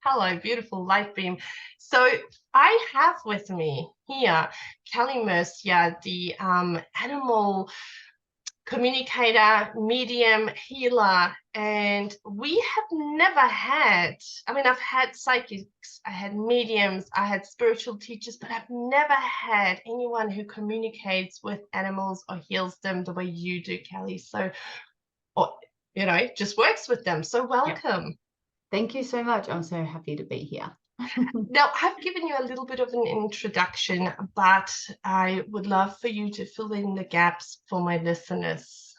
Hello, beautiful light beam. So I have with me here Kelly Merceica, the animal communicator, medium, healer, and we have never had, I mean, I've had psychics, I had mediums, I had spiritual teachers, but I've never had anyone who communicates with animals or heals them the way you do, Kelly. So, or, just works with them. So Yeah. welcome. Thank you so much. I'm so happy to be here. Now, I've given you a little bit of an introduction, but I would love for you to fill in the gaps for my listeners.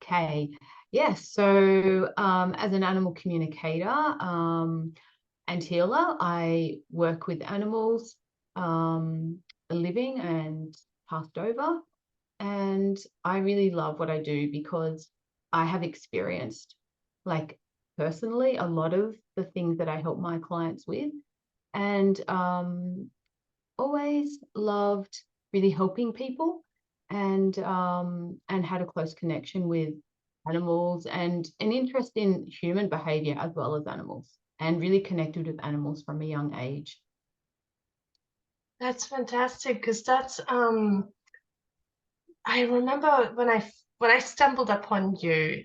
Okay. Yes. So, as an animal communicator and healer, I work with animals, living and passed over. And I really love what I do because I have experienced, like personally, a lot of the things that I help my clients with. And always loved really helping people and had a close connection with animals and an interest in human behavior as well as animals and really connected with animals from a young age. That's fantastic because I remember when I stumbled upon you,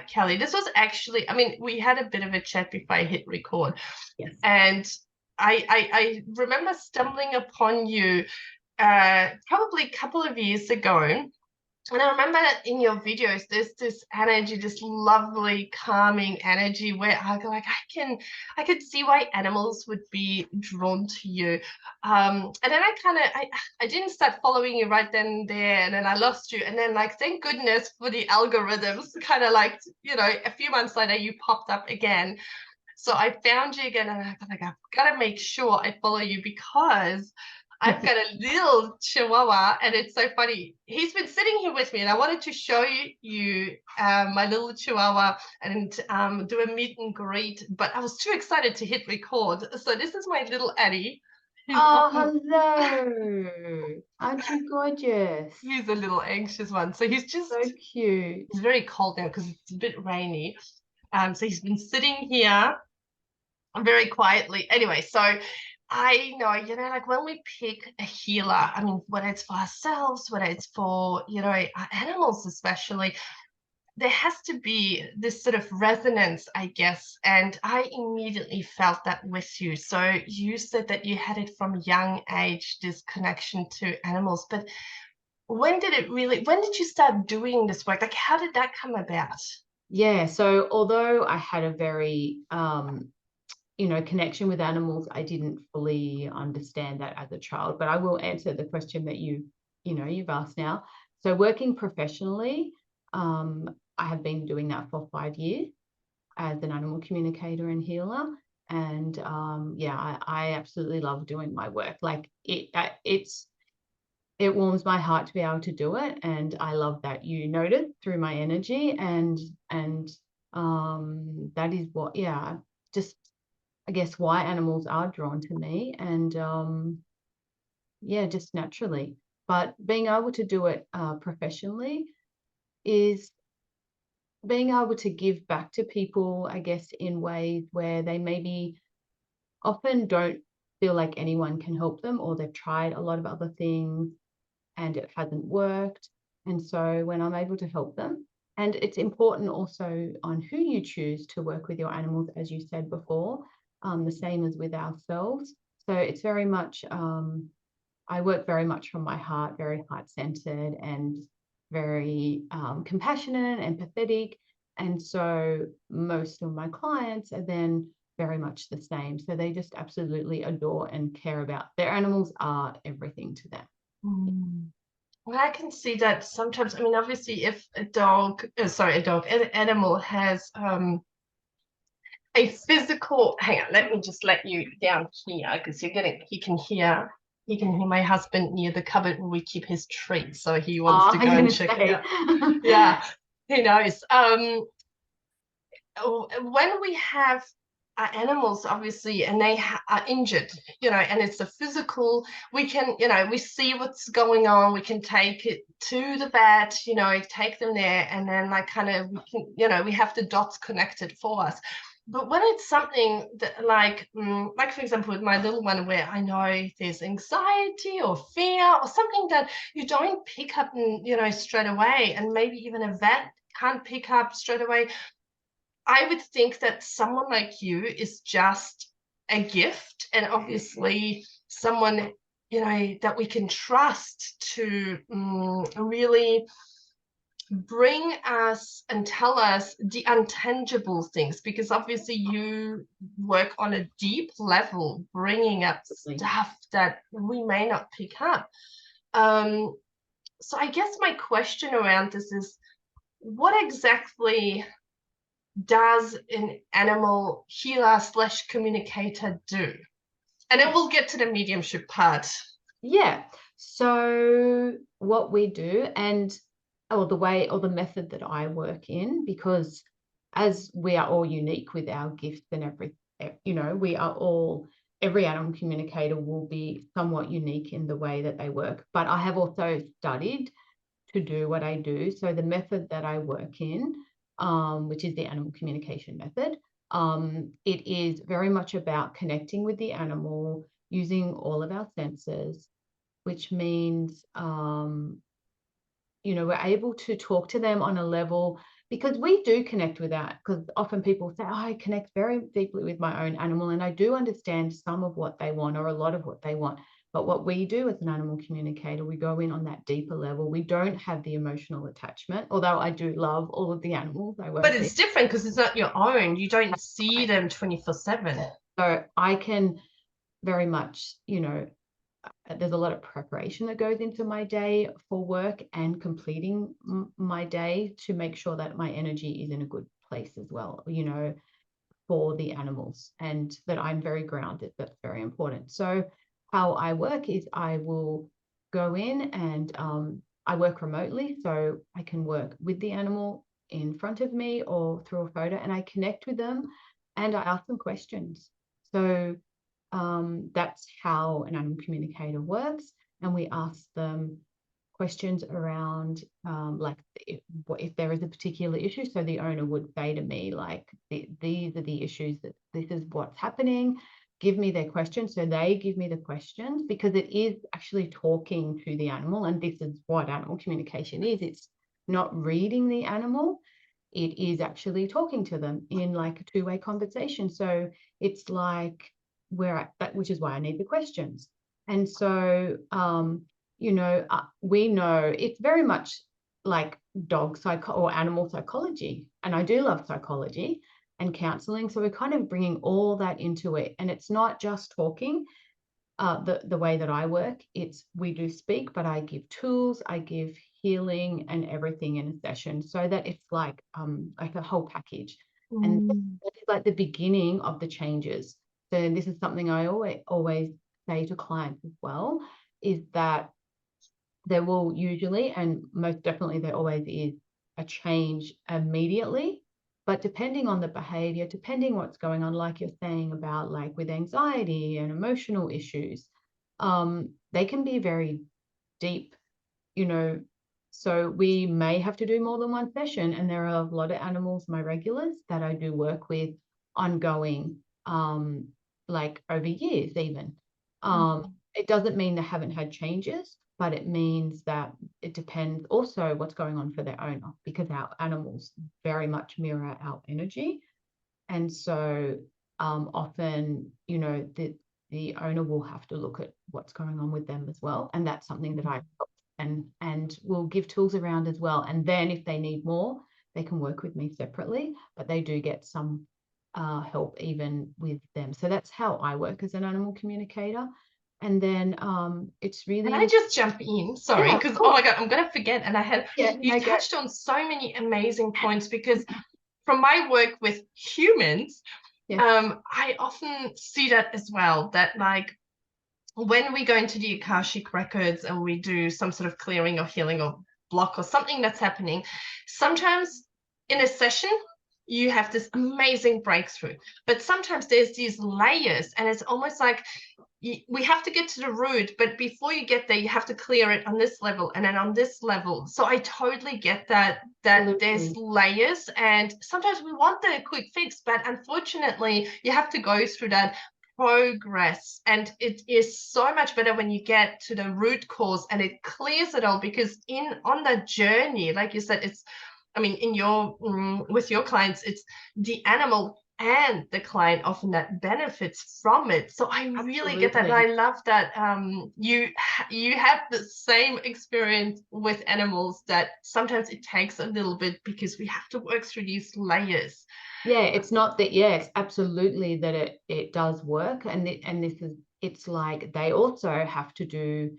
Kelly. This was actually, I mean, we had a bit of a chat before I hit record, Yes. and I remember stumbling upon you probably a couple of years ago. And I remember in your videos, there's this energy, this lovely, calming energy where I go like, I could see why animals would be drawn to you. And then I didn't start following you right then and there, and then I lost you. And then like, thank goodness for the algorithms, kind of like, a few months later, you popped up again. So I found you again, and I thought like, I've got to make sure I follow you because I've got a little chihuahua, and it's so funny. He's been sitting here with me, and I wanted to show you my little chihuahua and do a meet and greet, but I was too excited to hit record. So this is my little Eddie. He's Oh, often hello. Aren't you gorgeous? he's a little anxious one. So So cute. he's very cold now because it's a bit rainy. So he's been sitting here very quietly. Anyway, so I know, like when we pick a healer, I mean, whether it's for ourselves, whether it's for, animals especially, there has to be this sort of resonance, I guess. And I immediately felt that with you. So you said that you had it from a young age, this connection to animals. But when did you start doing this work? Like, how did that come about? Yeah, so although I had a very connection with animals, I didn't fully understand that as a child, but I will answer the question that you've asked now. So working professionally, I have been doing that for 5 years as an animal communicator and healer. And yeah, I absolutely love doing my work. Like it warms my heart to be able to do it, and I love that you noted through my energy and that is what, yeah, just I guess why animals are drawn to me and yeah, just naturally. But being able to do it professionally is being able to give back to people, I guess, in ways where they maybe often don't feel like anyone can help them, or they've tried a lot of other things and it hasn't worked. And so when I'm able to help them, and it's important also on who you choose to work with your animals, as you said before, the same as with ourselves. So it's very much, I work very much from my heart, very heart centered and very compassionate, empathetic. And so most of my clients are then very much the same. So they just absolutely adore and care about their animals, are everything to them. Mm. Well, I can see that sometimes. I mean, obviously, if a dog, an animal has a physical. Hang on, let me just let you down here because he can hear my husband near the cupboard where we keep his treats, so he wants Oh, to go I'm and going to check it say. out. Yeah, he knows. When we have animals obviously and they are injured, and it's a physical, we can, we see what's going on, we can take it to the vet, take them there, and then like kind of we can, we have the dots connected for us. But when it's something that like for example, with my little one, where I know there's anxiety or fear or something that you don't pick up, straight away, and maybe even a vet can't pick up straight away, I would think that someone like you is just a gift, and obviously someone, that we can trust to really bring us and tell us the untangible things, because obviously you work on a deep level, bringing up stuff that we may not pick up. So I guess my question around this is, what exactly does an animal healer / communicator do? And then we'll get to the mediumship part. Yeah. So what we do, or the way or the method that I work in, because as we are all unique with our gifts and everything, we are all, every animal communicator will be somewhat unique in the way that they work. But I have also studied to do what I do. So the method that I work in, which is the animal communication method, it is very much about connecting with the animal using all of our senses, which means, we're able to talk to them on a level, because we do connect with that. Because often people say, oh, I connect very deeply with my own animal, and I do understand some of what they want, or a lot of what they want. But what we do as an animal communicator, we go in on that deeper level. We don't have the emotional attachment, although I do love all of the animals I work with. But it's different because it's not your own. You don't see them 24/7. So I can very much, there's a lot of preparation that goes into my day for work and completing my day to make sure that my energy is in a good place as well, for the animals, and that I'm very grounded. That's very important. So how I work is I will go in and I work remotely, so I can work with the animal in front of me or through a photo, and I connect with them and I ask them questions. So that's how an animal communicator works. And we ask them questions around, like, if there is a particular issue. So the owner would say to me, like, these are the issues, that this is what's happening. Give me their questions. So they give me the questions, because it is actually talking to the animal. And this is what animal communication is. It's not reading the animal. It is actually talking to them in like a two-way conversation. So it's like, which is why I need the questions. And so, we know it's very much like or animal psychology. And I do love psychology and counseling. So we're kind of bringing all that into it. And it's not just talking. The way that I work, we do speak, but I give tools, I give healing and everything in a session, so that it's like a whole package. And that is like the beginning of the changes. So this is something I always say to clients as well, is that there will usually, and most definitely there always is, a change immediately. But depending on the behavior, depending what's going on, like you're saying about like with anxiety and emotional issues, they can be very deep, so we may have to do more than one session. And there are a lot of animals, my regulars, that I do work with ongoing, like over years even. It doesn't mean they haven't had changes, but it means that it depends also what's going on for their owner, because our animals very much mirror our energy. And so often, the owner will have to look at what's going on with them as well. And that's something that I help and will give tools around as well. And then if they need more, they can work with me separately, but they do get some help even with them. So that's how I work as an animal communicator. And then it's really... Can I just jump in? Sorry, because oh my God, I'm gonna forget. And you touched on so many amazing points, because from my work with humans, I often see that as well, that like when we go into the Akashic records and we do some sort of clearing or healing or block or something that's happening, sometimes in a session you have this amazing breakthrough. But sometimes there's these layers, and it's almost like we have to get to the root, but before you get there, you have to clear it on this level and then on this level. So I totally get that there's Absolutely. layers, and sometimes we want the quick fix, but unfortunately you have to go through that progress, and it is so much better when you get to the root cause and it clears it all, because on the journey, like you said, it's, I mean, in your with your clients, it's the animal and the client often that benefits from it. So I really get that, and I Absolutely. love that you have the same experience with animals, that sometimes it takes a little bit because we have to work through these layers. Yeah, it's not that, yeah, it's absolutely that it does work. And this is, it's like they also have to do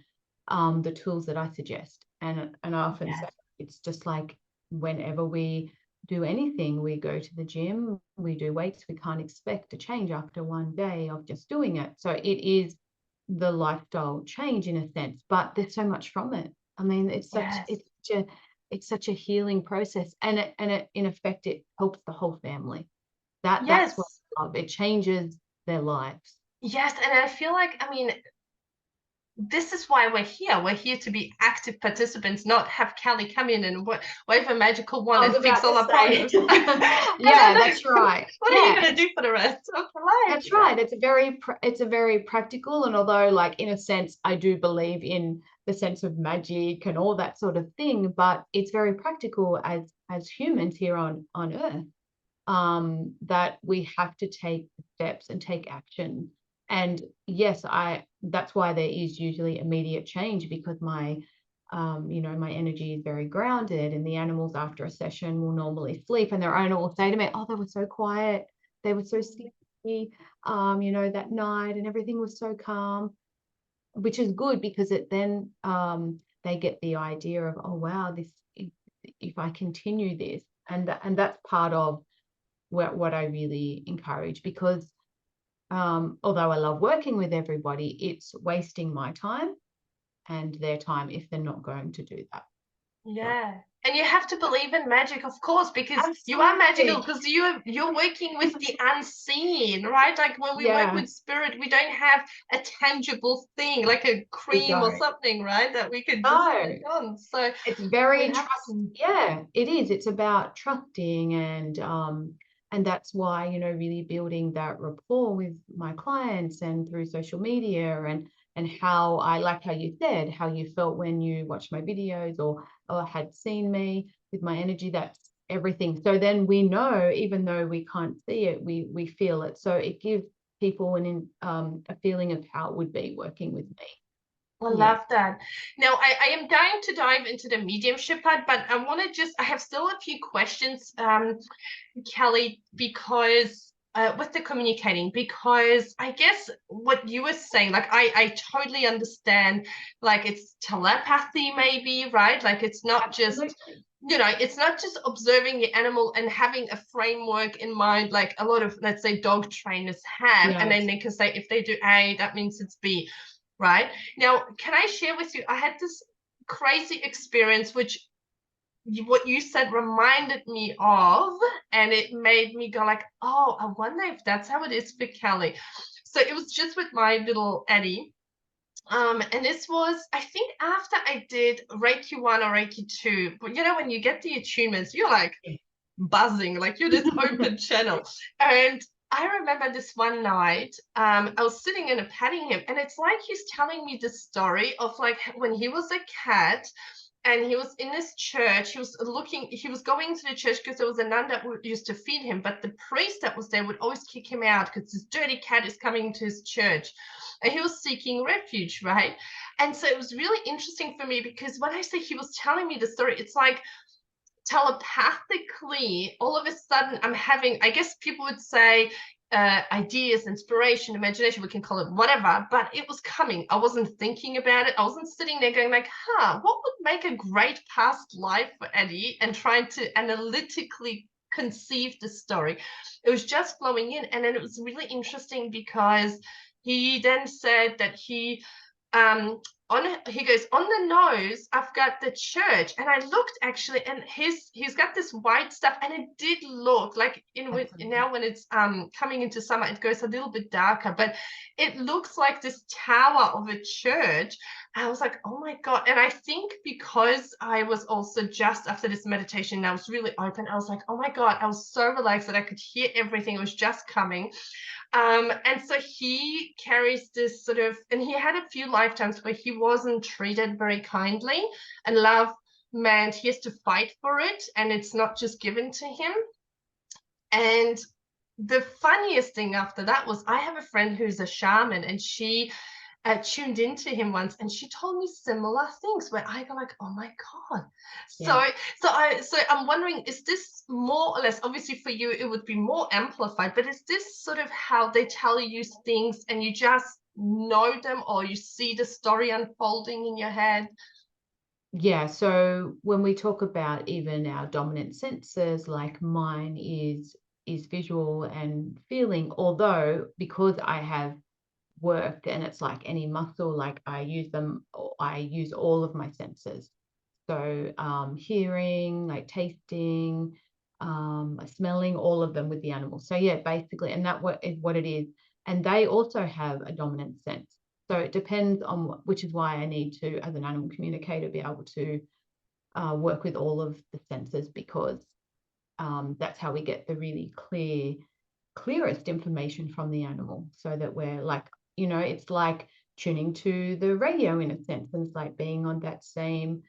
the tools that I suggest. And I often say Yes. it's just like whenever we do anything, we go to the gym, we do weights, we can't expect a change after one day of just doing it. So it is the lifestyle change in a sense, but there's so much from it. I mean, Yes. it's such a healing process, and it in effect it helps the whole family. That's what Yes. I love. It changes their lives. Yes. And I feel like, I mean, this is why we're here. We're here to be active participants, not have Kelly come in and wave a magical wand I and was fix about all to our say, problems. And yeah, then that's right. what are you Yeah, going to do for the rest of your life? that's right. It's a very practical, and although like in a sense I do believe in the sense of magic and all that sort of thing, but it's very practical as humans here on earth, that we have to take steps and take action. And yes, that's why there is usually immediate change, because my energy is very grounded, and the animals after a session will normally sleep, and their owner will say to me, "Oh, they were so quiet, they were so sleepy, that night, and everything was so calm," which is good because it then they get the idea of, oh wow, this if I continue this, and that's part of what I really encourage, because although I love working with everybody, it's wasting my time and their time if they're not going to do that. So Yeah. And you have to believe in magic, of course, because you are magical, absolutely. because you're working with the unseen, right? Like when we work Yeah, with spirit, we don't have a tangible thing like a we cream or don't. something, right? That we could just No, put on. So it's we very have trust. to. Yeah, it is. It's about trusting, and that's why, really building that rapport with my clients and through social media, and how I like how you said how you felt when you watched my videos, or had seen me with my energy. That's everything. So then we know, even though we can't see it, we feel it. So it gives people a feeling of how it would be working with me. I Yeah. love that. Now, I am dying to dive into the mediumship part, but I want to I have still a few questions, Kelly, because with the communicating, because I guess what you were saying, like I totally understand, like it's telepathy, maybe, right? Like it's not just, Absolutely. it's not just observing the animal and having a framework in mind, like a lot of, let's say, dog trainers have, and then Yes. they can say if they do A, that means it's B, right? Now, can I share with you? I had this crazy experience, which what you said reminded me of, and it made me go like, oh, I wonder if that's how it is for Kelly. So it was just with my little Eddie. And this was, I think, after I did Reiki 1 or Reiki 2. But when you get the attunements, you're like buzzing, like you're this open channel. And I remember this one night, I was sitting and patting him, and it's like he's telling me the story of like when he was a cat and he was in this church. He was going to the church because there was a nun that used to feed him, but the priest that was there would always kick him out because this dirty cat is coming to his church. And he was seeking refuge, right? And so it was really interesting for me, because when I say he was telling me the story, it's like telepathically, all of a sudden, I'm having, I guess people would say, ideas, inspiration, imagination, we can call it whatever, but it was coming. I wasn't thinking about it. I wasn't sitting there going like, what would make a great past life for Eddie, and trying to analytically conceive the story. It was just flowing in. And then it was really interesting because he then said that he he goes, on the nose, I've got the church. And I looked actually, and he's got this white stuff, and it did look like now when it's coming into summer, it goes a little bit darker, but it looks like this tower of a church. I was like, oh my God. And I think because I was also just after this meditation, and I was really open, I was like, oh my God, I was so relaxed that I could hear everything. It was just coming. And so he carries this sort of, and he had a few lifetimes where he wasn't treated very kindly, and love meant he has to fight for it, and it's not just given to him. And the funniest thing after that was, I have a friend who's a shaman, and she tuned into him once, and she told me similar things where I go like, oh my God. So Yeah. so I'm wondering, is this more or less, obviously for you it would be more amplified, but is this sort of how they tell you things and you just know them, or you see the story unfolding in your head? Yeah, so when we talk about even our dominant senses, like mine is visual and feeling, although because I have worked and it's like any muscle, like I use them, I use all of my senses. So hearing, like tasting, smelling, all of them with the animal. So yeah, basically, and that what is what it is. And they also have a dominant sense. So it depends on which is why I need to, as an animal communicator, be able to work with all of the senses, because that's how we get the really clearest information from the animal, so that we're like, it's like tuning to the radio in a sense, and it's like being on that same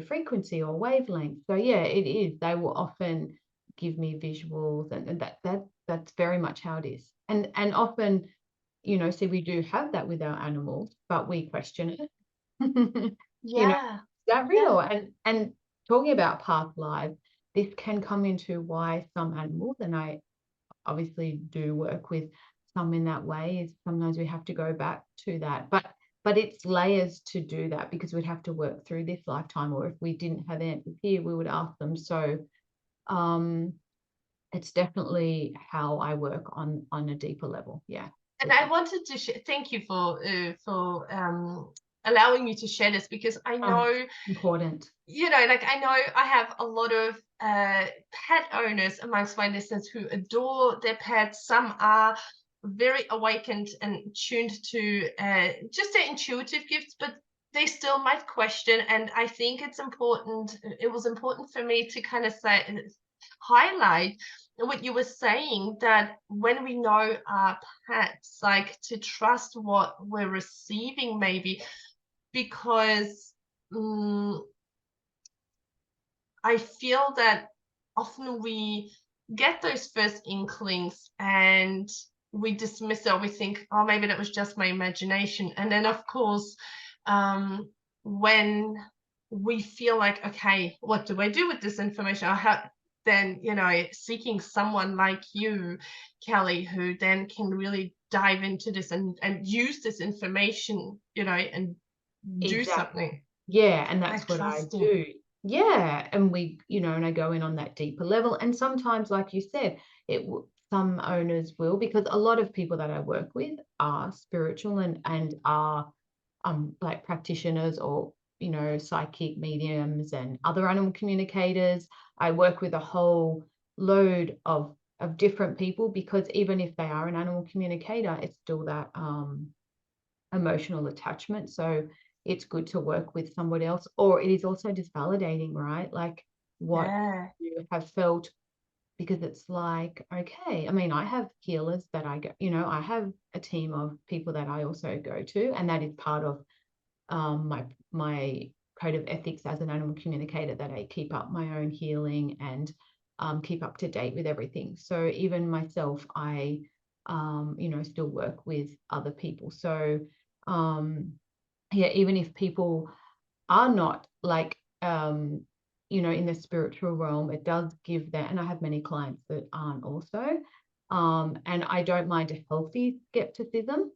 frequency or wavelength. So yeah, it is. They will often give me visuals, and that's very much how it is. And often, see, we do have that with our animals, but we question it. Is Yeah, that yeah, real? And talking about past lives, this can come into why some animals, and I obviously do work with some in that way, is sometimes we have to go back to that. But it's layers to do that, because we'd have to work through this lifetime, or if we didn't have answers here, we would ask them. So um it's definitely how I work on a deeper level. Yeah. and I wanted to thank you for allowing me to share this, because I Oh, know, important. like I know I have a lot of pet owners amongst my listeners who adore their pets. Some are very awakened and tuned to just their intuitive gifts, but they still might question. And I think it's important. It was important for me to kind of highlight what you were saying, that when we know our pets, like to trust what we're receiving, maybe because. mm I feel that often we get those first inklings and we dismiss it, or we think, oh, maybe that was just my imagination. And then, of course, when we feel like, okay, what do I do with this information? Then, seeking someone like you, Kelly, who then can really dive into this and use this information, and do Exactly. something Yeah, and by that's what I trusting. do. Yeah, and and I go in on that deeper level. And sometimes, like you said, some owners will, because a lot of people that I work with are spiritual and are like practitioners, or psychic mediums and other animal communicators. I work with a whole load of different people, because even if they are an animal communicator, it's still that emotional attachment. So it's good to work with somebody else, or it is also just validating, right? Like what Yeah. you have felt, because it's like, okay, I mean, I have healers that I go, I have a team of people that I also go to, and that is part of my code of ethics as an animal communicator, that I keep up my own healing and keep up to date with everything. So even myself, I still work with other people. So um, yeah, even if people are not like in the spiritual realm, it does give that. And I have many clients that aren't also. And I don't mind a healthy skepticism,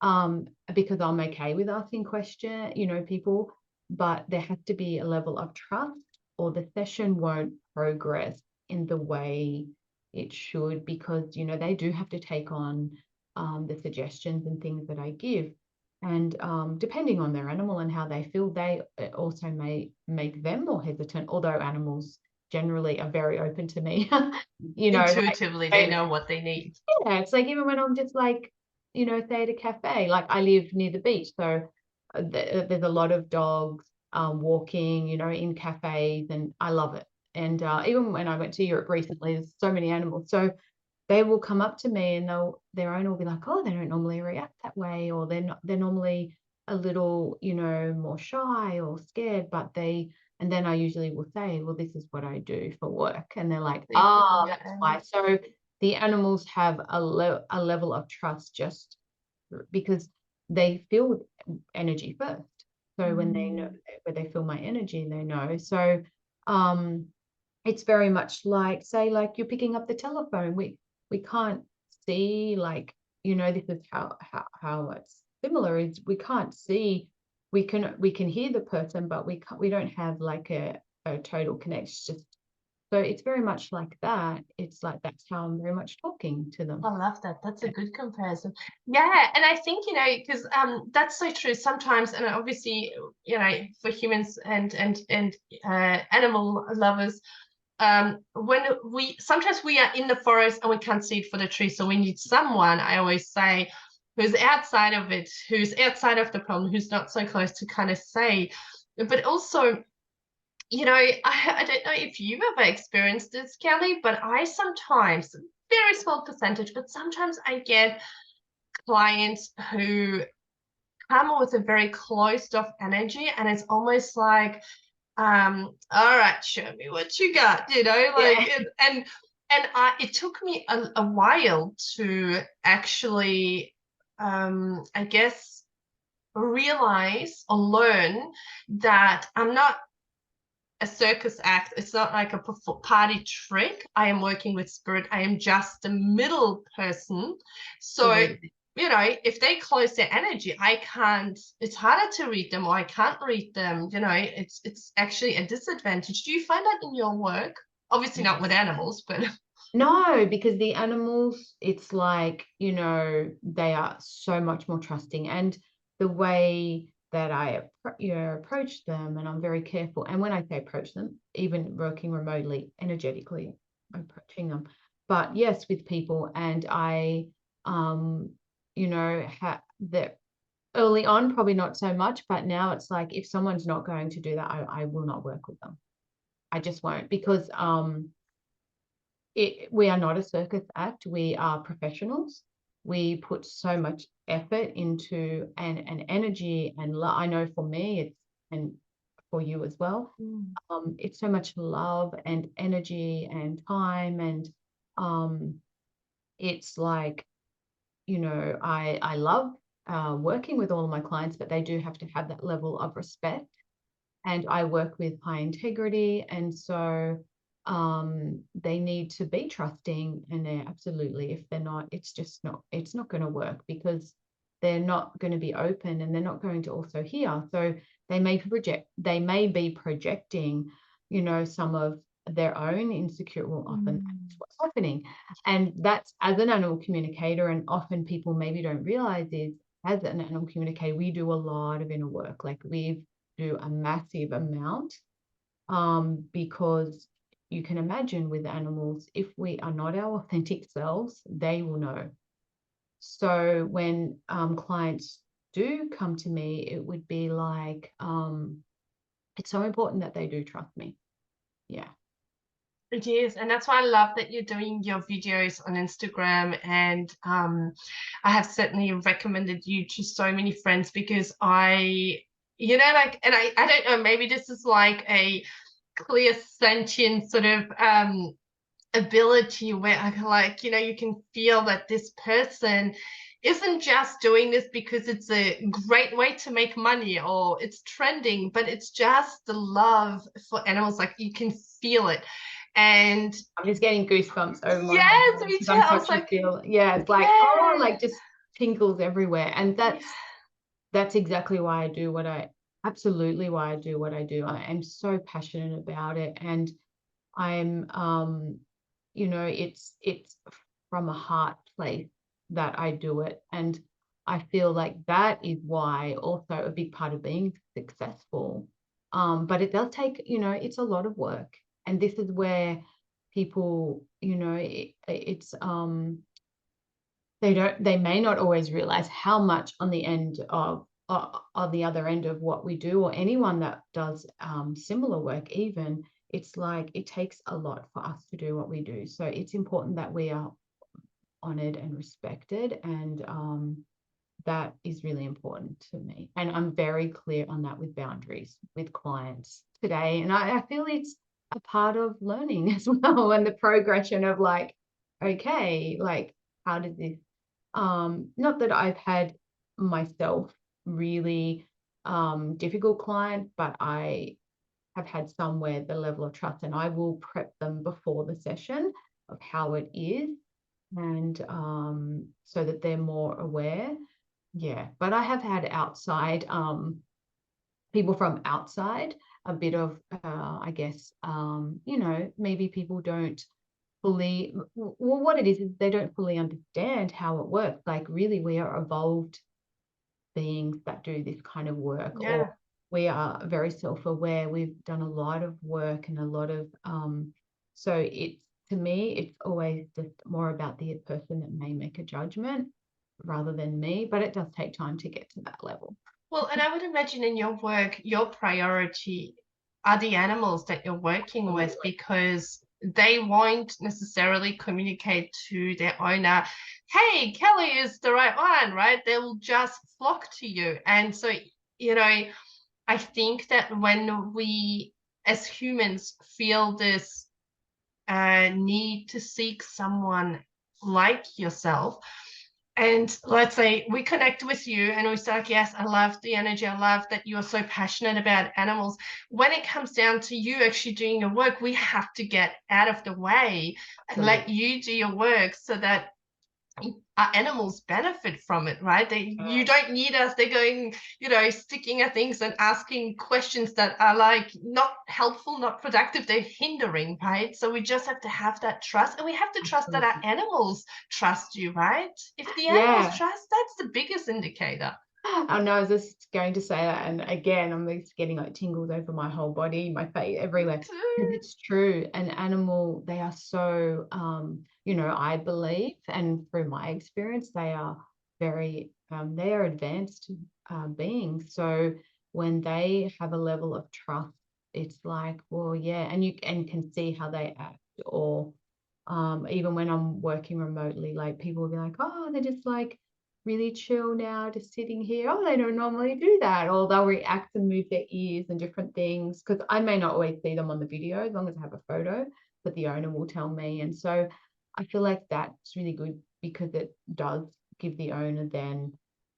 because I'm okay with asking people, but there has to be a level of trust, or the session won't progress in the way it should, because they do have to take on the suggestions and things that I give. And depending on their animal and how they feel, they also may make them more hesitant, although animals generally are very open to me. You know, like, Intuitively, they know what they need. yeah, it's like even when I'm just like, you know, say at a cafe, like I live near the beach, so there's a lot of dogs walking, you know, in cafes, and I love it. And even when I went to Europe recently, there's so many animals. So they will come up to me and their owner will be like, oh, they don't normally react that way, or they're normally a little, you know, more shy or scared, and then I usually will say, well, this is what I do for work. And they're like, They feel ah, your that's why. So the animals have a level of trust just because they feel energy first. So when they know, when they feel my energy, they know. So um it's very much like, say, like you're picking up the telephone. We can't see, like, you know, this is how it's similar is we can't see. We can hear the person, but we don't have like a total connection. Just so it's very much like that. It's like that's how I'm very much talking to them. I love that. That's a good comparison. Yeah, and I think, you know, because that's so true sometimes, and obviously, you know, for humans and animal lovers, when we sometimes we are in the forest and we can't see it for the tree, so we need someone, I always say, who's outside of it, who's outside of the problem, who's not so close to kind of say, but also, you know, I don't know if you've ever experienced this, Kelly, but I sometimes, very small percentage, but sometimes I get clients who come with a very closed off energy, and it's almost like, all right, show me what you got, you know, like, Yeah. it took me a while to actually, I guess, realize or learn that I'm not a circus act. It's not like a party trick. I am working with spirit. I am just a middle person. So, Absolutely. you know, if they close their energy, I can't, it's harder to read them, or I can't read them. You know, it's actually a disadvantage. Do you find that in your work? Obviously not with Yes. animals, but No, because the animals, it's like, you know, they are so much more trusting. And the way that you know, approach them, and I'm very careful. And when I say approach them, even working remotely, energetically approaching them. But yes, with people, and um, you know, that early on, probably not so much, but now it's like if someone's not going to do that, I will not work with them. I just won't because we are not a circus act. We are professionals. We put so much effort into and energy and I know for me it's and for you as well. It's so much love and energy and time and um, it's like, you know, I love working with all of my clients, but they do have to have that level of respect, and I work with high integrity, and so they need to be trusting, and they're absolutely, if they're not, it's not going to work because they're not going to be open and they're not going to also hear. So they may be projecting, you know, some of their own insecure. Well, often that's what's happening, and that's as an animal communicator, and often people maybe don't realize is as an animal communicator we do a lot of inner work. Like we do a massive amount because you can imagine with animals, if we are not our authentic selves, they will know. So when clients do come to me, it would be like, it's so important that they do trust me. Yeah. it is, and that's why I love that you're doing your videos on Instagram. And I have certainly recommended you to so many friends because you know, like, and I don't know, maybe this is like a clear sentient sort of ability where I can, like, you know, you can feel that this person isn't just doing this because it's a great way to make money or it's trending, but it's just the love for animals. Like you can feel it. And I'm just getting goosebumps over my whole yes, body me because too. I'm I was such a like, feel. Yeah, it's like, oh, yeah, like just tingles everywhere. And yeah. that's exactly why I do absolutely why I do what I do. I am so passionate about it. And I'm you know, it's from a heart place that I do it. And I feel like that is why also a big part of being successful. But it does take, it's a lot of work. And this is where people, they may not always realize how much on the end of on the other end of what we do, or anyone that does similar work even, it's like it takes a lot for us to do what we do. So it's important that we are honored and respected, and that is really important to me. And I'm very clear on that with boundaries with clients today. And I feel it's a part of learning as well, and the progression of like, okay, like, how did this, not that I've had myself really difficult client, but I have had some where the level of trust, and I will prep them before the session of how it is, and so that they're more aware. Yeah, but I have had outside people from outside a bit of I guess maybe people don't fully, well, what it is they don't fully understand how it works. Like, really, we are evolved beings that do this kind of work, or Yeah. we are very self-aware. We've done a lot of work and a lot of so it's, to me, it's always just more about the person that may make a judgment rather than me, but it does take time to get to that level. Well, and I would imagine in your work, your priority are the animals that you're working with, Absolutely. because they won't necessarily communicate to their owner, hey, Kelly is the right one, right? They'll just flock to you. And so, you know, I think that when we as humans feel this need to seek someone like yourself, and let's say we connect with you and we say, like, yes, I love the energy. I love that you're so passionate about animals. When it comes down to you actually doing your work, we have to get out of the way and let Absolutely. you do your work so that our animals benefit from it, right? You don't need us. They're going, sticking at things and asking questions that are like not helpful, not productive. They're hindering, right? So we just have to have that trust, and we have to trust that our Absolutely. animals trust you, right? If the animals Yeah. trust, that's the biggest indicator. I know, I was just going to say that, and again, I'm just getting like tingles over my whole body, my face, Me everywhere. Because too. it's true. An animal, they are so, I believe, and through my experience, they are very, they are advanced beings. So when they have a level of trust, it's like, well, yeah, and you can see how they act, or even when I'm working remotely, like people will be like, oh, they're just like really chill now, just sitting here. Oh, they don't normally do that. Or they'll react and move their ears and different things. Because I may not always see them on the video as long as I have a photo, but the owner will tell me. And so I feel like that's really good, because it does give the owner then,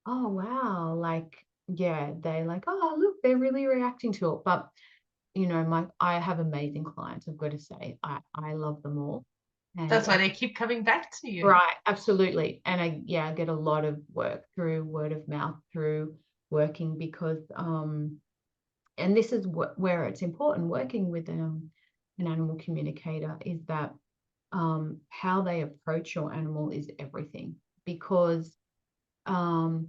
oh wow, like, yeah, they like, oh look, they're really reacting to it. But I have amazing clients, I've got to say. I love them all. And That's why they keep coming back to you. right, absolutely. And I get a lot of work through word of mouth, through working, because and this is where it's important working with an animal communicator, is that how they approach your animal is everything. Because and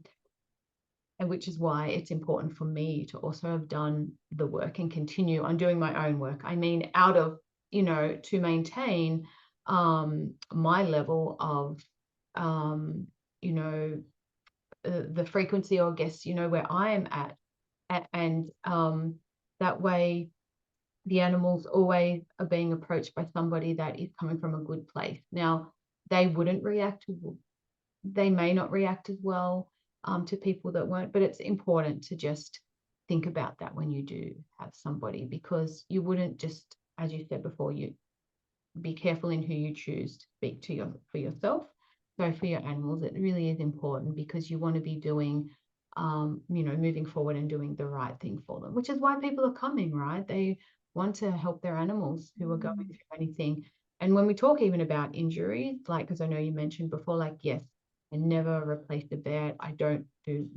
which is why it's important for me to also have done the work and continue on doing my own work. I mean, out of, to maintain my level of, um, you know, the frequency, or I guess, where I am at. And that way, the animals always are being approached by somebody that is coming from a good place. Now, they wouldn't react they may not react as well to people that won't, but it's important to just think about that when you do have somebody, because you wouldn't just, as you said before, you be careful in who you choose to speak to for yourself. So for your animals, it really is important, because you want to be doing, moving forward and doing the right thing for them, which is why people are coming, right? They want to help their animals who are going through anything. And when we talk even about injuries, like, because I know you mentioned before, like, yes, I never replace the vet. I don't do,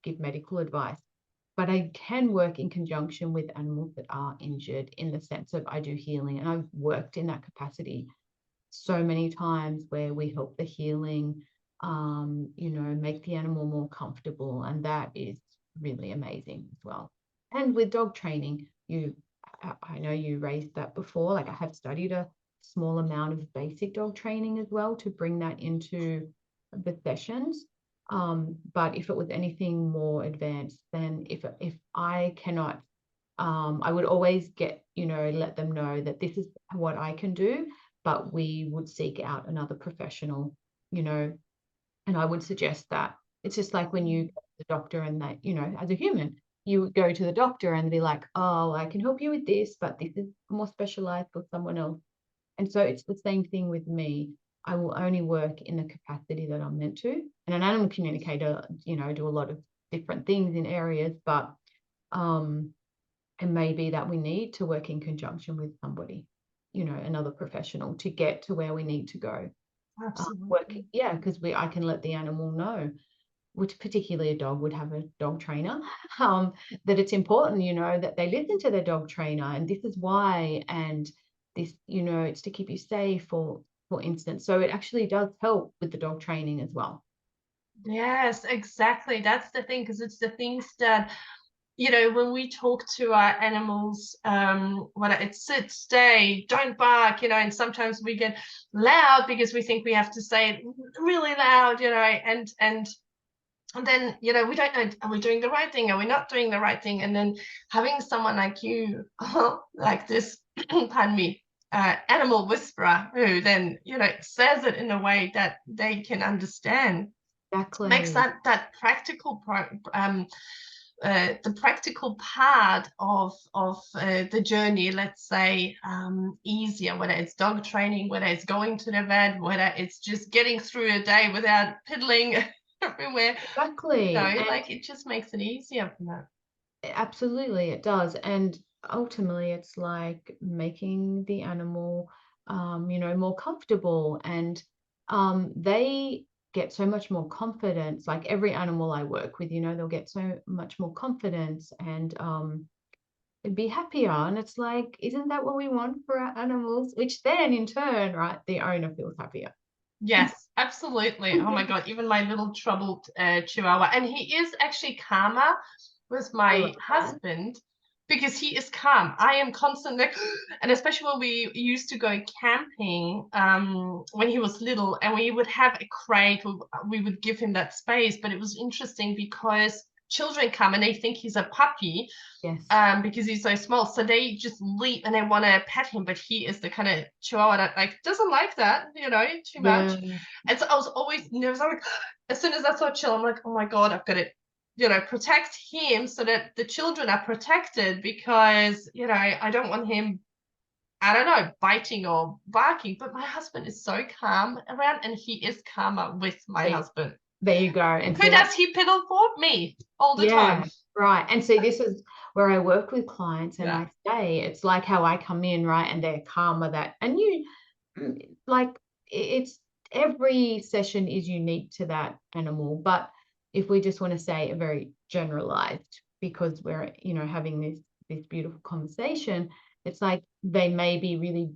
give medical advice, but I can work in conjunction with animals that are injured, in the sense of I do healing, and I've worked in that capacity so many times, where we help the healing you know, make the animal more comfortable. And that is really amazing as well. And with dog training, I know you raised that before, like I have studied a small amount of basic dog training as well to bring that into the sessions. But if it was anything more advanced, then if I cannot, I would always let them know that this is what I can do, but we would seek out another professional, you know, and I would suggest that. It's just like when you go to the doctor and that, as a human, you would go to the doctor and be like, oh, I can help you with this, but this is more specialized for someone else. And so it's the same thing with me. I will only work in the capacity that I'm meant to. And an animal communicator, do a lot of different things in areas, but it may be that we need to work in conjunction with somebody, another professional to get to where we need to go. Absolutely. Because I can let the animal know, which particularly a dog would have a dog trainer, that it's important, that they listen to their dog trainer, and this is why, and this, it's to keep you safe, for instance. So it actually does help with the dog training as well. Yes, exactly. That's the thing, because it's the things that, when we talk to our animals, whether it's sit, stay, don't bark, and sometimes we get loud because we think we have to say it really loud, and then, we don't know, are we doing the right thing? Are we not doing the right thing? And then having someone like you, like this, pardon me, animal whisperer who then, says it in a way that they can understand, makes Exactly. that practical the practical part of the journey, let's say, easier, whether it's dog training, whether it's going to the vet, whether it's just getting through a day without piddling everywhere. Exactly. And Like it just makes it easier for that. absolutely, it does. And ultimately, it's like making the animal, more comfortable. And they get so much more confidence. Like every animal I work with, they'll get so much more confidence and be happier. And it's like, isn't that what we want for our animals? Which then, in turn, right, the owner feels happier. Yes, absolutely. Oh my God, even my little troubled Chihuahua. And he is actually calmer with I love my that. husband because he is calm. I am constantly, and especially when we used to go camping when he was little, and we would have a crate, we would give him that space. But it was interesting because children come and they think he's a puppy, Yes. because he's so small. So they just leap and they want to pet him, but he is the kind of chihuahua that like doesn't like that, too much. Yeah. And so I was always nervous. I'm like, as soon as I saw Chill, I'm like, oh my God, I've got to, protect him so that the children are protected, because, I don't want him, I don't know, biting or barking. But my husband is so calm around, and he is calmer with my There, husband. there you go. And And who see, like, does he piddle for? Me all the yeah, time. right. And see, this is where I work with clients and Yeah. I say it's like how I come in, right? And they're calmer that, and like, it's every session is unique to that animal. But if we just want to say a very generalized, because we're, having this beautiful conversation, it's like they may be really,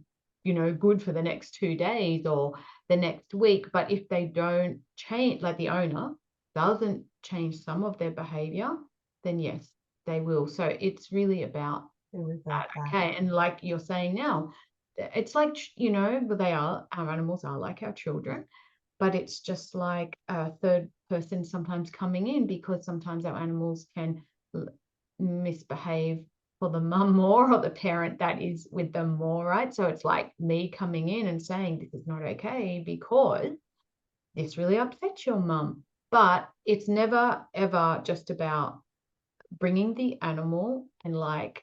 good for the next 2 days or the next week. But if they don't change, like the owner doesn't change some of their behavior, then yes, they will. So it's really about It was that. like that. Okay. And like you're saying now, it's like, but our animals are like our children, but it's just like a third person sometimes coming in, because sometimes our animals can misbehave for the mum more, or the parent that is with them more, right? So it's like me coming in and saying, this is not okay because this really upsets your mum. But it's never, ever just about bringing the animal and like,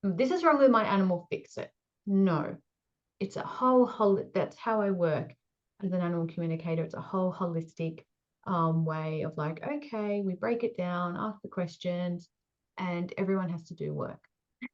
this is wrong with my animal, fix it. No, it's a whole that's how I work as an animal communicator. It's a whole holistic way of like, okay, we break it down, ask the questions, and everyone has to do work.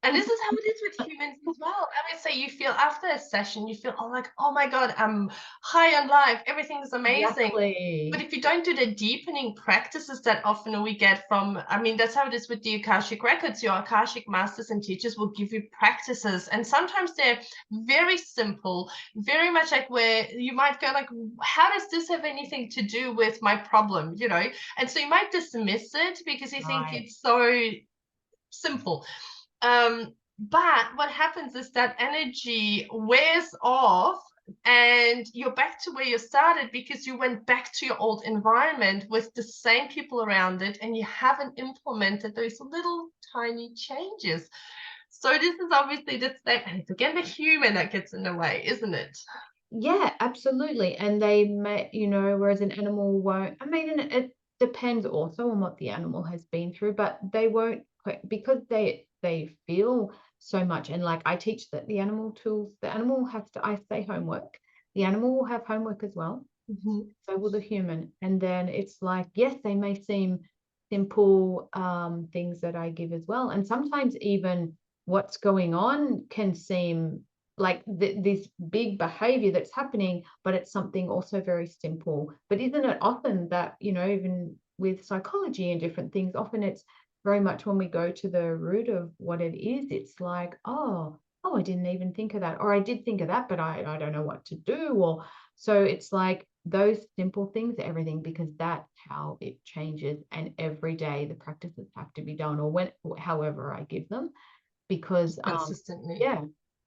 And this is how it is with humans as well. I would say you feel after a session, you feel, oh, like, oh my God, I'm high on life. Everything's amazing. But Exactly. if you don't do the deepening practices that often we get from, I mean, that's how it is with the Akashic records. Your Akashic masters and teachers will give you practices. And sometimes they're very simple, very much like where you might go like, how does this have anything to do with my problem? You know? And so you might dismiss it because you think Right. it's so simple. But what happens is that energy wears off and you're back to where you started because you went back to your old environment with the same people around it and you haven't implemented those little tiny changes. So this is obviously the step, and it's again the human that gets in the way, isn't it? Yeah, absolutely. And they may, whereas an animal won't, I mean, and it depends also on what the animal has been through, but they won't because they feel so much. And like I teach that the animal tools, the animal has to, I say homework. The animal will have homework as well. Mhm. So will the human. And then it's like, yes, they may seem simple things that I give as well. And sometimes even what's going on can seem like this big behavior that's happening, but it's something also very simple. But isn't it often that, even with psychology and different things, often it's very much when we go to the root of what it is, it's like, oh, I didn't even think of that. Or I did think of that, but I don't know what to do. Or so it's like those simple things, everything, because that's how it changes. And every day the practices have to be done, or however I give them, because Consistently yeah,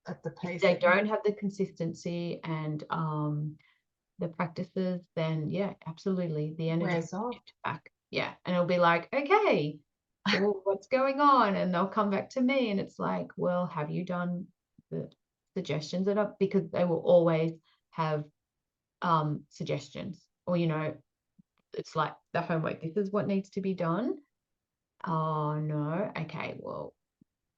at the if pace they that you don't have the consistency and the practices, then yeah, absolutely, the energy wears will off. shift back. Yeah, and it'll be like, okay, well, what's going on? And they'll come back to me, and it's like, well, have you done the suggestions that are, because they will always have suggestions, or it's like the homework, this is what needs to be done. Oh no, okay, well,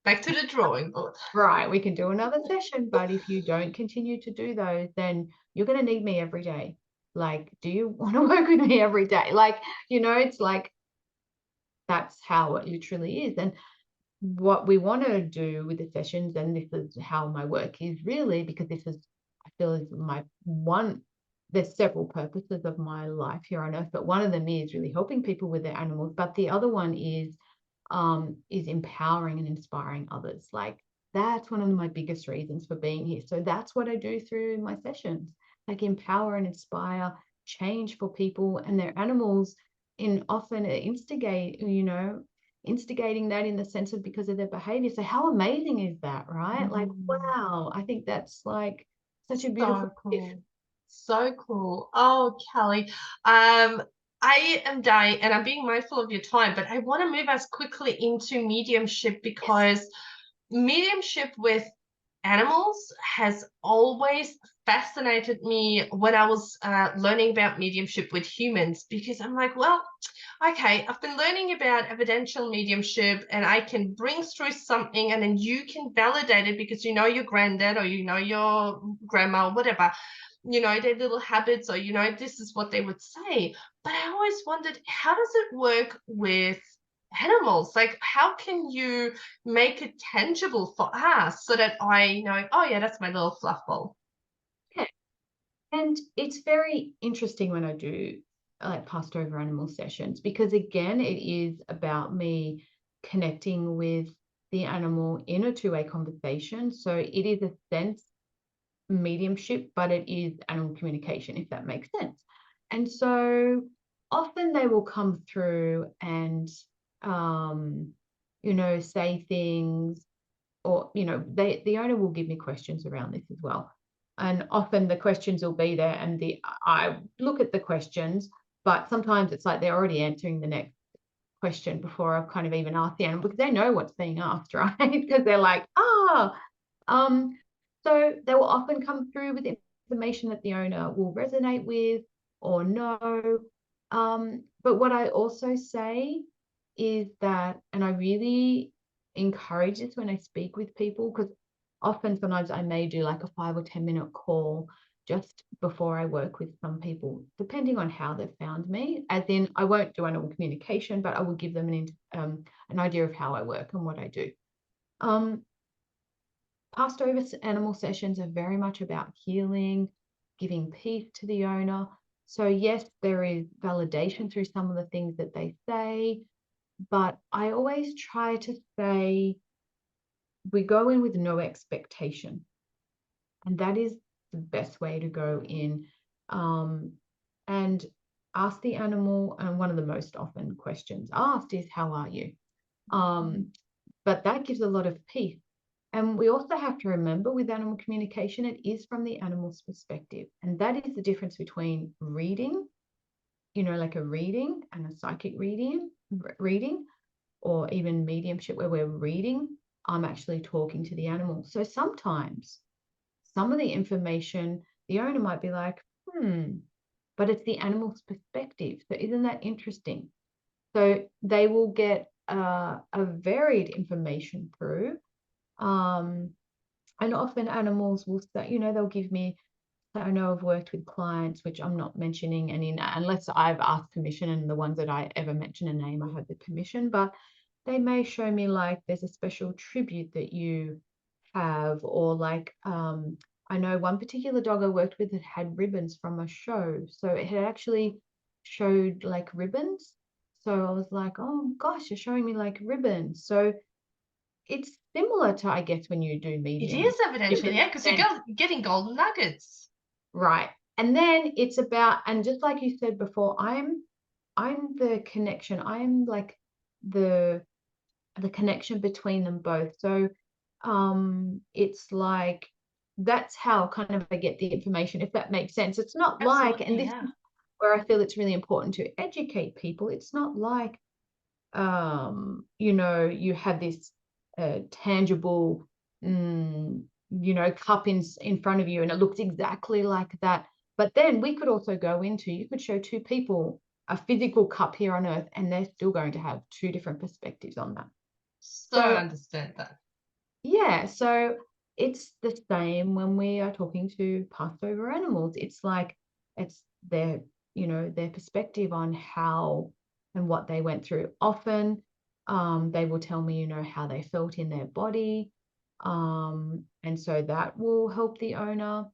Back to the drawing board. right, we can do another session, but if you don't continue to do those, then you're going to need me every day. Like, do you want to work with me every day? Like, it's like that's how it literally is. And what we want to do with the sessions, and this is how my work is really, because this is, I feel, is my one, there's several purposes of my life here on earth, but one of them is really helping people with their animals, but the other one is empowering and inspiring others. Like that's one of my biggest reasons for being here. So that's what I do through my sessions, like empower and inspire change for people and their animals, in often instigating that in the sense of because of their behavior. So how amazing is that, right? Like, Mm. wow, I think that's like such a beautiful So gift. cool. So cool. Oh, Kelly. Um, I am dying and I'm being mindful of your time, but I want to move us quickly into mediumship Yes. because mediumship with animals has always fascinated me when I was learning about mediumship with humans because I'm like, well, okay, I've been learning about evidential mediumship and I can bring through something and then you can validate it because you know your granddad or you know your grandma or whatever, you know, their little habits or, you know, this is what they would say. But I always wondered, how does it work with animals? Like, how can you make it tangible for us so that I know, oh, yeah, that's my little fluff ball? Yeah. And it's very interesting when I do like passed over animal sessions, because again, it is about me connecting with the animal in a two-way conversation. So it is a sense mediumship, but it is animal communication, if that makes sense. And so often they will come through and say things, or the owner will give me questions around this as well. And often the questions will be there, and the I look at the questions, but sometimes it's like they're already answering the next question before I've kind of even asked the animal, because they know what's being asked, right? Because they're like, um, so they will often come through with information that the owner will resonate with or no. But what I also say is that, and I really encourage this when I speak with people, because often sometimes I may do like a 5 or 10 minute call just before I work with some people, depending on how they've found me. As in, I won't do animal communication, but I will give them an idea of how I work and what I do. Passed over animal sessions are very much about healing, giving peace to the owner. So yes, there is validation through some of the things that they say, but I always try to say we go in with no expectation. And that is the best way to go in. And ask the animal, and one of the most often questions asked is, how are you? But that gives a lot of peace. And we also have to remember with animal communication, it is from the animal's perspective. And that is the difference between reading, like a reading and a psychic reading, or even mediumship where we're reading. I'm actually talking to the animal. So sometimes some of the information, the owner might be like, but it's the animal's perspective. So isn't that interesting? So they will get a varied information through. And often animals will say, they'll give me, I know I've worked with clients, which I'm not mentioning any, unless I've asked permission, and the ones that I ever mention a name, I have the permission, but they may show me like there's a special tribute that you have, or like, I know one particular dog I worked with that had ribbons from a show. So it had actually showed like ribbons. So I was like, oh gosh, you're showing me like ribbons. So it's similar to, I guess, when you do It medium. is evidentially, yeah, because you're getting golden nuggets. Right. And then it's about, and just like you said before, I'm the connection. I'm like the connection between them both. So it's like that's how kind of I get the information, if that makes sense. It's not like, and Absolutely, this yeah. is where I feel it's really important to educate people. It's not like you have this tangible cup in front of you and it looks exactly like that. But then we could also go into, you could show two people a physical cup here on earth and they're still going to have two different perspectives on that. So I understand that. Yeah, so it's the same when we are talking to passed over animals. It's like it's their perspective on how and what they went through. Often they will tell me, how they felt in their body. And so that will help the owner,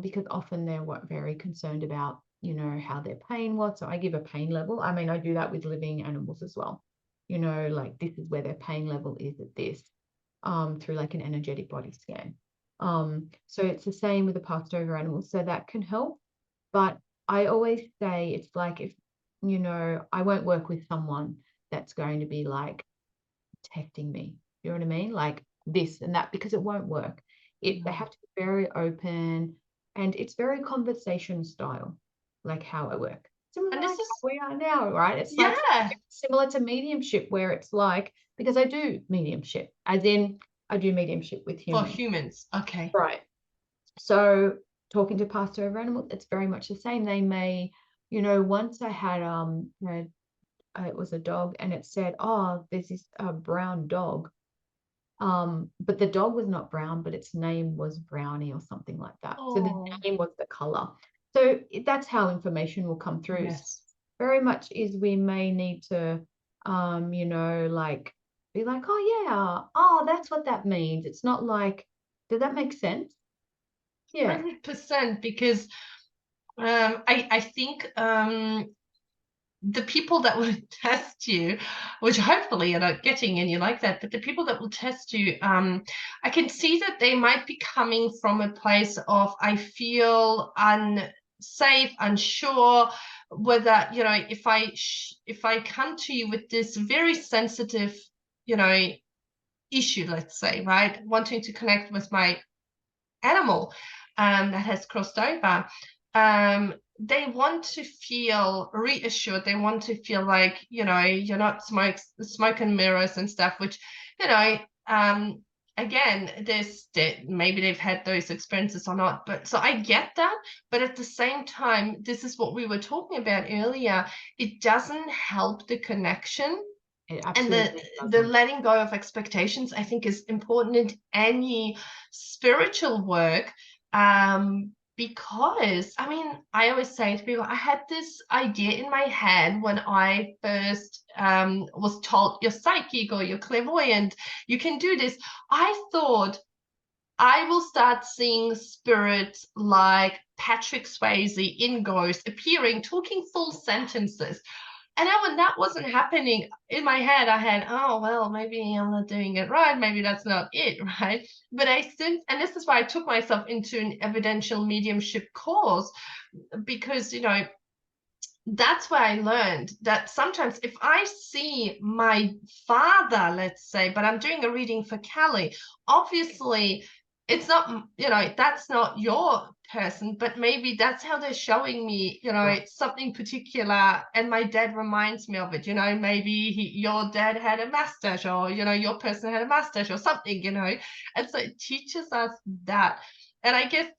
because often they're very concerned about, how their pain was. So I give a pain level. I mean, I do that with living animals as well. Like this is where their pain level is at this, through like an energetic body scan. So it's the same with the passed over animals. So that can help. But I always say it's like, if, I won't work with someone that's going to be like protecting me. You know what I mean? Like this and that, because it won't work. They have to be very open, and it's very conversation style, like how I work. Similar And like this is, how we are now, right? It's yeah, like similar to mediumship, where it's like, because I do mediumship, as in I do mediumship with for humans. humans. Okay. Right. So talking to passed over animals, it's very much the same. They may, once I had it was a dog, and it said, oh, there's this brown dog. But the dog was not brown, but its name was Brownie or something like that. So the Oh, name was the color. So that's how information will come through. yes. Very much is we may need to, like be like, oh yeah, oh, that's what that means. It's not like, does that make sense? Yeah. 100%, because I think the people that will test you, which hopefully you're not getting any like that, but the people that will test you, I can see that they might be coming from a place of, I feel unsafe, unsure, whether, if I come to you with this very sensitive, issue, let's say, right, wanting to connect with my animal that has crossed over, they want to feel reassured. They want to feel like, you're not smoke and mirrors and stuff, which, again, maybe they've had those experiences or not. But so I get that. But at the same time, this is what we were talking about earlier. It doesn't help the connection. It And absolutely the doesn't. letting go of expectations, I think, is important in any spiritual work, because I mean, I always say to people, I had this idea in my head when I first was told you're psychic or you're clairvoyant, you can do this. I thought I will start seeing spirits like Patrick Swayze in Ghost appearing, talking full sentences. And then when that wasn't happening in my head, I had, oh, well, maybe I'm not doing it right. Maybe that's not it, right? But and this is why I took myself into an evidential mediumship course, because, that's where I learned that sometimes if I see my father, let's say, but I'm doing a reading for Kelly, obviously it's not, that's not your person, but maybe that's how they're showing me, Right. something particular. And my dad reminds me of it, maybe your dad had a mustache, or, your person had a mustache or something, And so it teaches us that. And I guess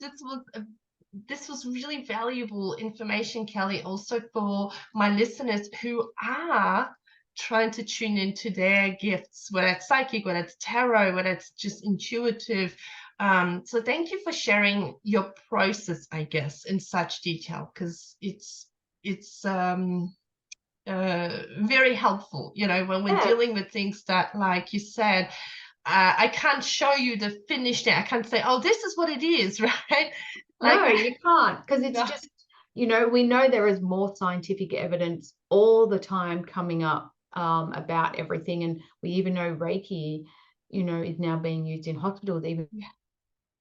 this was really valuable information, Kelly, also for my listeners who are trying to tune into their gifts, whether it's psychic, whether it's tarot, whether it's just intuitive. So thank you for sharing your process, I guess, in such detail, because it's very helpful, when we're Yeah. dealing with things that, like you said, I can't show you the finish there. I can't say, oh, this is what it is, right? Like, No, you can't, because it's no. just, we know there is more scientific evidence all the time coming up about everything. And we even know Reiki, is now being used in hospitals, even Yeah.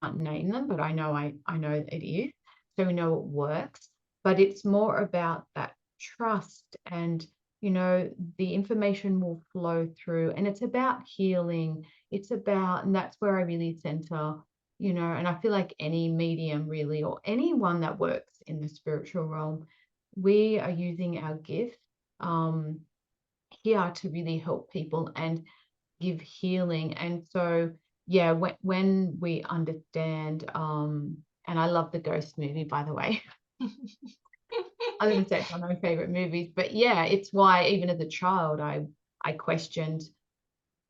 can't name them, but I know it is. So we know it works. But it's more about that trust, and the information will flow through, and it's about healing. It's about, and that's where I really center, and I feel like any medium really, or anyone that works in the spiritual realm, we are using our gift um here to really help people and give healing. And so, yeah, when we understand, and I love the Ghost movie, by the way. I was gonna say it's one of my favorite movies, but yeah, it's why even as a child I questioned,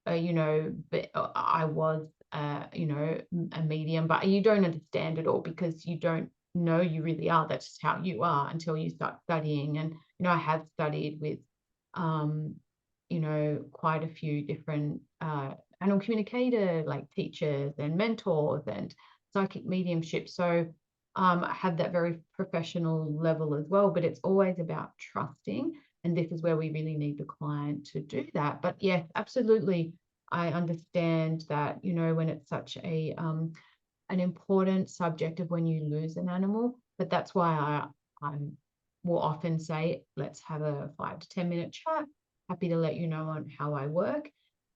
but I was, a medium, but you don't understand it all because you don't know you really are. That's just how you are until you start studying. And I have studied with, um, quite a few different animal communicator like teachers and mentors and psychic mediumship. So I have that very professional level as well. But it's always about trusting, and this is where we really need the client to do that. But yes, absolutely, I understand that, when it's such an important subject of when you lose an animal. But that's why I will often say, let's have a 5 to 10 minute chat. Happy to let you know on how I work.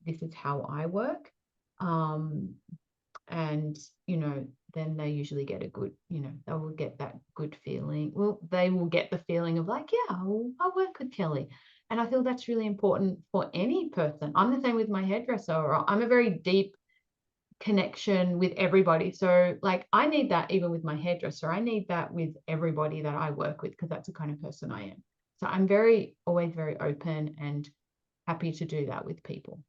This is how I work. Um, and then they usually get a good, they will get that good feeling. Well, they will get the feeling of like, yeah, I'll work with Kelly. And I feel that's really important for any person. I'm the same with my hairdresser, or I'm a very deep connection with everybody. So like I need that even with my hairdresser. I need that with everybody that I work with, because that's the kind of person I am. So I'm always very open and happy to do that with people.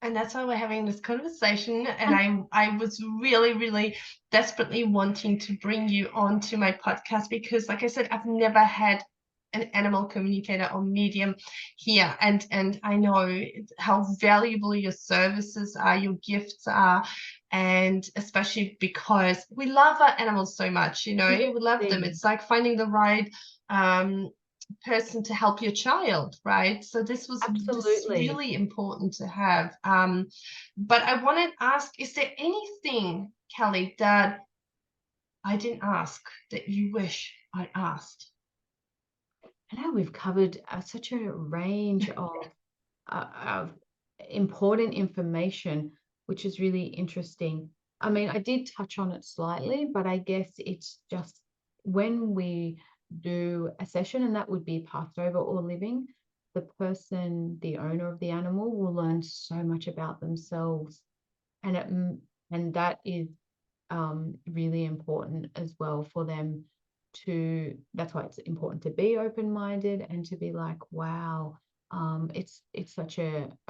And that's why we're having this conversation. And I was really, really desperately wanting to bring you onto my podcast because, like I said, I've never had an animal communicator or medium here. And I know how valuable your services are, your gifts are, and especially because we love our animals so much, Yeah, we love them. It's like finding the right person to help your child, right? So this absolutely. really important to have. But I want to ask, is there anything, Kelly, that I didn't ask that you wish I asked? I know we've covered such a range of important information, which is really interesting. I mean, I did touch on it slightly, but I guess it's just when we do a session, and that would be passed over or living, the person, the owner of the animal, will learn so much about themselves, and that is really important as well for them to. That's why it's important to be open-minded and to be like, wow, it's such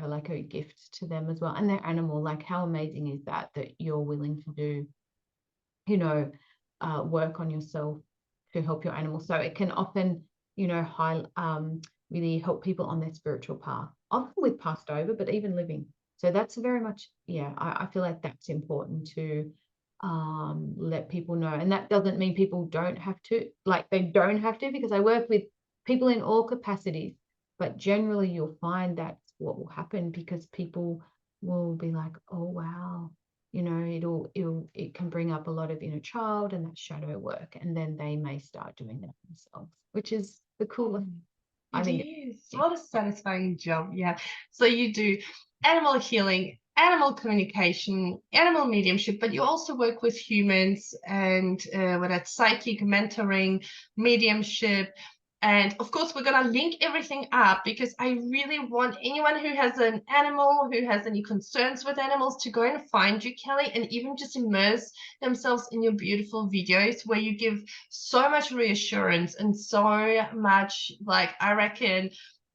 like a gift to them as well, and their animal. Like, how amazing is that you're willing to do, you know work on yourself to help your animal. So it can often, you know, really help people on their spiritual path, often with passed over, but even living. So that's very much, yeah, I feel like that's important to let people know. And that doesn't mean people don't have to, like they don't have to, because I work with people in all capacities, but generally you'll find that's what will happen, because people will be like, oh wow, you know, it can bring up a lot of inner child and that shadow work, and then they may start doing that themselves, which is the coolest. I It think is. What a satisfying job. Yeah. So you do animal healing, animal communication, animal mediumship, but you also work with humans, and whether it's psychic mentoring, mediumship. And of course, we're going to link everything up, because I really want anyone who has an animal, who has any concerns with animals, to go and find you, Kelly, and even just immerse themselves in your beautiful videos, where you give so much reassurance and so much, like, I reckon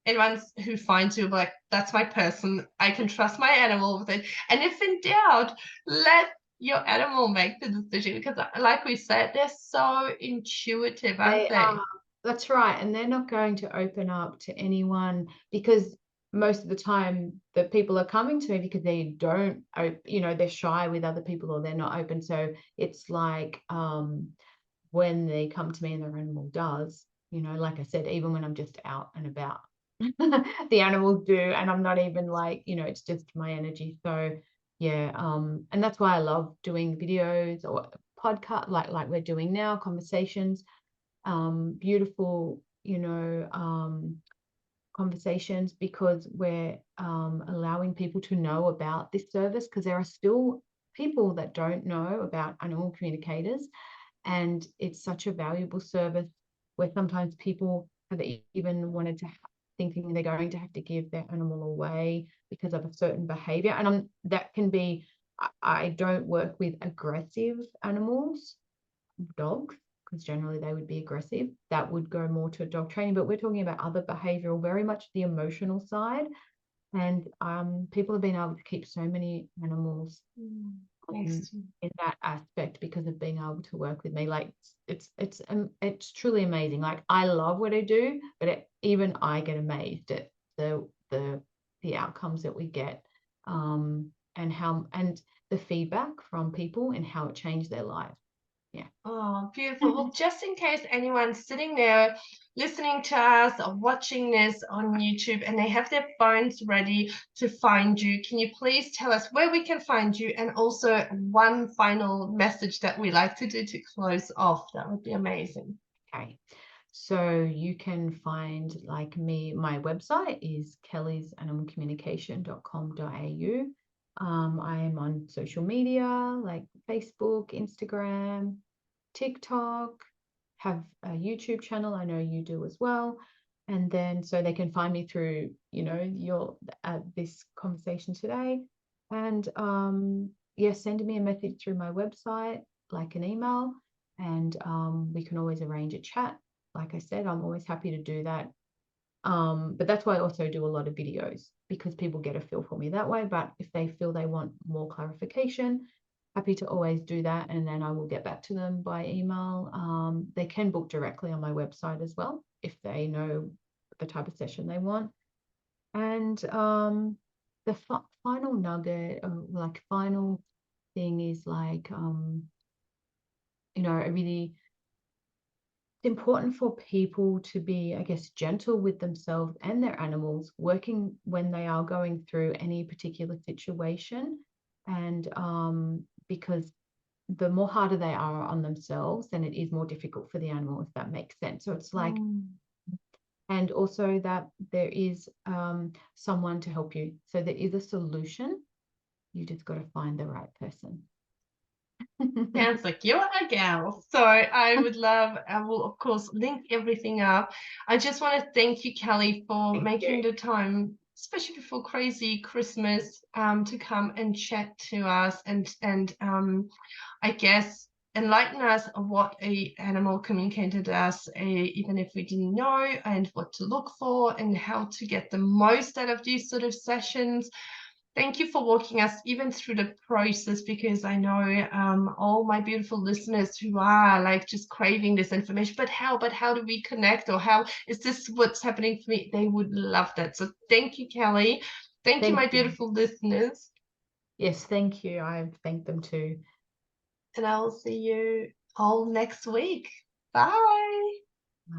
anyone who finds you, like, that's my person, I can trust my animal with it. And if in doubt, let your animal make the decision, because like we said, they're so intuitive, aren't they they? are. That's right. And they're not going to open up to anyone, because most of the time the people are coming to me because they don't, you know, they're shy with other people or they're not open. So it's like when they come to me and their animal does, you know, like I said, even when I'm just out and about, the animals do, and I'm not even like, you know, it's just my energy. So yeah, and that's why I love doing videos or podcast like we're doing now, conversations, beautiful, you know, conversations, because we're allowing people to know about this service, because there are still people that don't know about animal communicators, and it's such a valuable service, where sometimes people have even wanted to thinking they're going to have to give their animal away because of a certain behavior. And that can be, I don't work with aggressive animals, dogs, because generally they would be aggressive. That would go more to dog training, but we're talking about other behavioral, very much the emotional side. And people have been able to keep so many animals Thanks. in that aspect because of being able to work with me. Like it's truly amazing. Like I love what I do, but even I get amazed at the outcomes that we get, and the feedback from people and how it changed their lives. Yeah. Oh, beautiful. Well, just in case anyone's sitting there listening to us or watching this on YouTube and they have their phones ready to find you, can you please tell us where we can find you, and also one final message that we like to do to close off? That would be amazing. Okay. So you can find like me, my website is kellysanimalcommunication.com.au. I am on social media like Facebook, Instagram, TikTok, have a YouTube channel. I know you do as well. And then so they can find me through, you know, your this conversation today. And yeah, send me a message through my website, like an email, and we can always arrange a chat. Like I said, I'm always happy to do that. But that's why I also do a lot of videos, because people get a feel for me that way. But if they feel they want more clarification, happy to always do that, and then I will get back to them by email. They can book directly on my website as well if they know the type of session they want. And the final nugget, like final thing, is like you know, it's important for people to be, I guess, gentle with themselves and their animals, working when they are going through any particular situation. And because the more harder they are on themselves, then it is more difficult for the animal, if that makes sense. So it's like, and also that there is someone to help you. So there is a solution. You just got to find the right person. Sounds like you're a gal. So I will of course link everything up. I just want to thank you, Kelly, for Thank making you. the time, especially before crazy Christmas, to come and chat to us, and I guess enlighten us of what a animal communicator does, even if we didn't know, and what to look for and how to get the most out of these sort of sessions. Thank you for walking us even through the process, because I know all my beautiful listeners who are like just craving this information, but how do we connect, or how is this what's happening for me? They would love that. So thank you, Kelly. Thank you, my Thank you. beautiful listeners. Yes, thank you. I thank them too. And I will see you all next week. Bye.